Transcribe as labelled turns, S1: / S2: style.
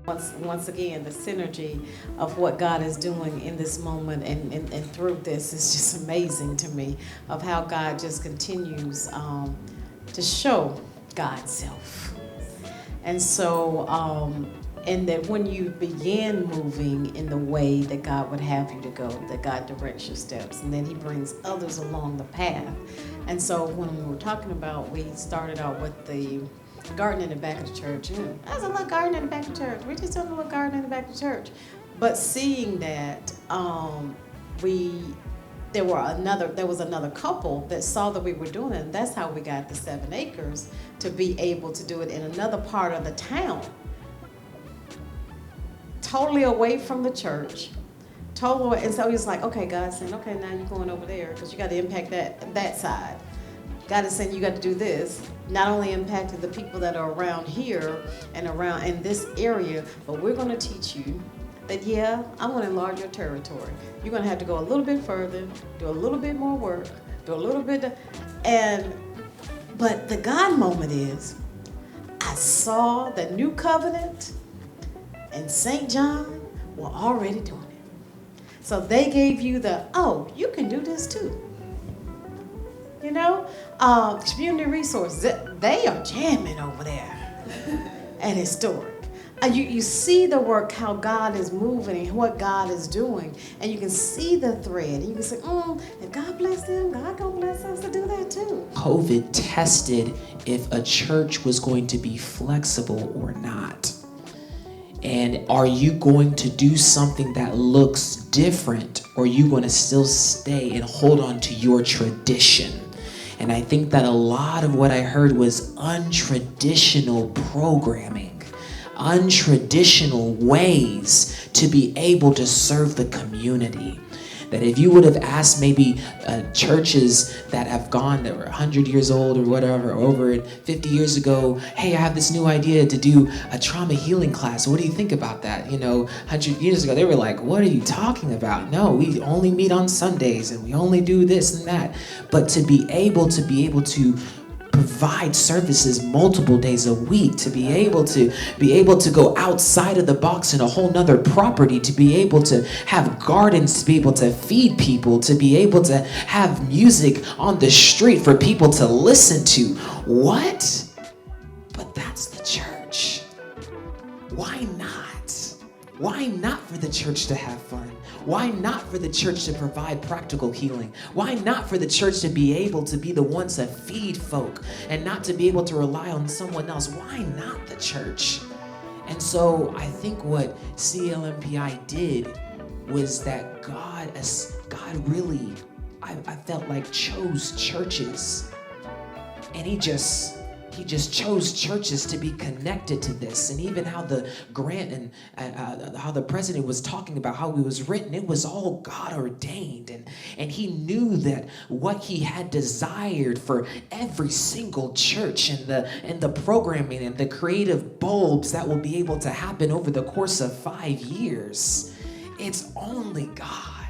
S1: Once again, the synergy of what God is doing in this moment and through this is just amazing to me, of how God just continues to show God's self. And so, and that when you begin moving in the way that God would have you to go, that God directs your steps, and then He brings others along the path. And so when we were talking about, we started out with the garden in the back of the church. There's a little garden in the back of the church. We just doing a little garden in the back of the church. But seeing that, we there was another couple that saw that we were doing it, and that's how we got the 7 acres to be able to do it in another part of the town, totally away from the church, totally away. And so he was like, okay, God's saying, okay, now you're going over there because you got to impact that side. God is saying you got to do this. Not only impacting the people that are around here and around in this area, but we're going to teach you that, yeah, I'm going to enlarge your territory. You're going to have to go a little bit further, do a little bit more work, do a little bit, but the God moment is, I saw the new covenant and St. John were already doing it. So they gave you oh, you can do this too. You know, community resources, they are jamming over there at Historic. You see the work, how God is moving and what God is doing, and you can see the thread, and you can say, if God bless them, God gonna bless us to do that too.
S2: COVID tested if a church was going to be flexible or not. And are you going to do something that looks different, or are you going to still stay and hold on to your tradition? And I think that a lot of what I heard was untraditional programming, untraditional ways to be able to serve the community. That if you would have asked maybe churches that have gone, that were 100 years old or whatever, over 50 years ago, hey, I have this new idea to do a trauma healing class. What do you think about that? 100 years ago, they were like, what are you talking about? No, we only meet on Sundays and we only do this and that. But to be able to provide services multiple days a week, to be able to go outside of the box in a whole nother property, to be able to have gardens, to be able to feed people, to be able to have music on the street for people to listen to. What? But that's the church. Why not? Why not for the church to have fun? Why not for the church to provide practical healing? Why not for the church to be able to be the ones that feed folk and not to be able to rely on someone else? Why not the church? And so I think what CLMPI did was that God really, I felt like, chose churches. And he just chose churches to be connected to this. And even how the grant and how the president was talking about how it was written, it was all God ordained. And he knew that what he had desired for every single church, and the programming and the creative bulbs that will be able to happen over the course of 5 years, it's only God.